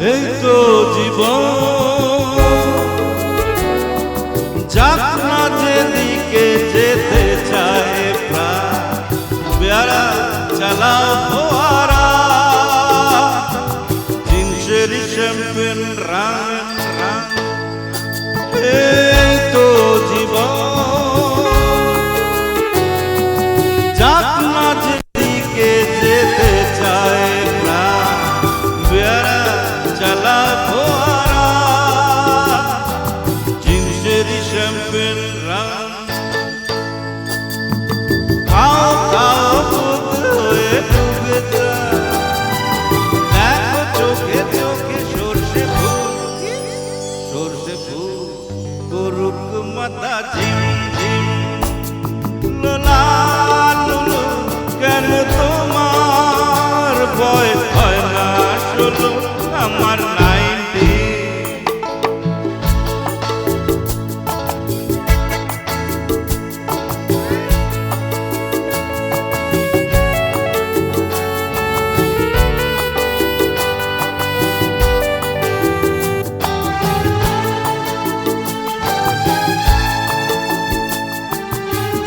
এই তো জীবন যাক না যেদিকে যেতে চায় প্রাণ প্যারা চালাও ফোয়ারা জিনসের শ্যাম্পেন রাং রাং এই তো জীবন যাক না যেদিকে যেতে চায় প্রাণ প্যারা চালা ফোয়ারা জিনসের শ্যাম্পেন রাং খাও খাও বুক হয়ে ডুবে দেখো চোখে চোখে সর্ষে ফুল করুক মাথা ঝিম ঝিম লোলা লুলু কেন তোমার ভয় হয় না শুলো আমার 90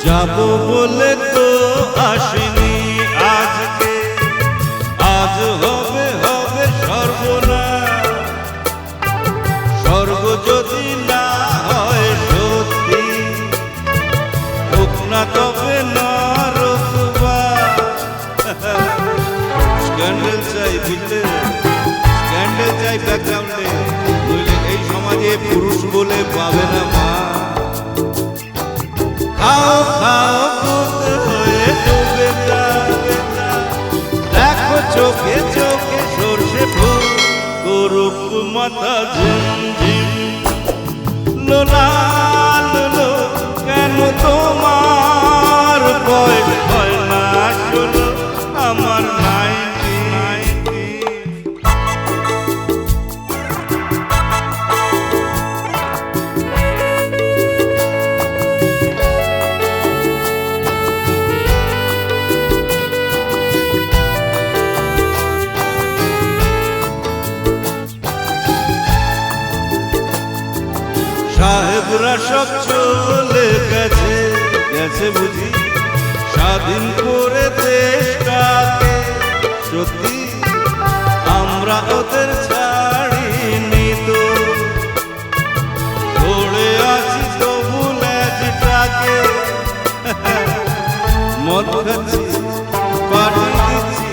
যাবো বলে তো আসিনি আজকে আজ হবে হবে সর্বনাশ স্বর্গ যদি না হয় সত্যি হোক না তবে নরকবাস স্ক্যান্ডেল চাই বুঝলে স্ক্যান্ডেল চাই ব্যাকগ্রাউন্ডে বুঝলে এই সমাজে পুরুষ বলে পাবে না মা খাও খাও বুক হয়ে ডুবে যাবে দেখো চোখে চোখে সর্ষে ফুল করুক মাথা ঝিম ঝিম লোলা লুলো কেন তোমার ভয় হয় না শুনো আমার 90 সাহেবরা সব চলে গেছে গেছে বুঝি স্বাধীন করে দেশটাকে সত্যি আমরা ওদের ছাড়িনি তো ধরে আছি তবু ল্যাজটাকে মদ খাচ্ছি পার্টি দিচ্ছি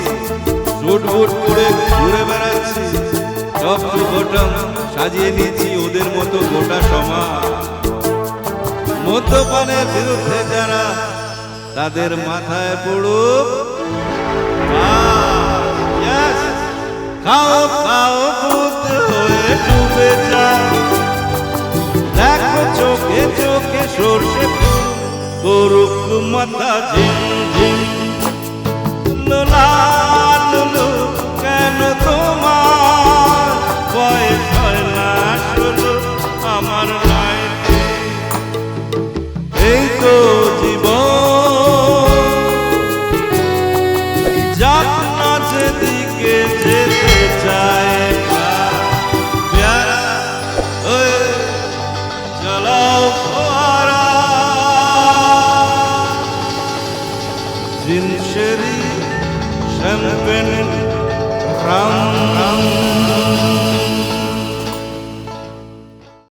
সুট বুট করে ঘুরে বেড়াচ্ছি সব বটম সাজিয়ে নিয়েছি ওদের মতো গোটা সমাজ মদ্যপানের বিরুদ্ধে যারা তাদের মাথায় পড়ুক খাও খাও বুক হয়ে ডুবে যাও দেখো চোখে চোখে সর্ষে ফুল করুক মাথা ঝিম ঝিম লোলা লুলু কেন তোমার ভয় হয় না শুলো আমার 90 এই তো জীবন যাক না যেদিকে যেতে চায় প্যারা হয়ে চালাও ফোয়ারা জিনসের শ্যাম্পেন রাম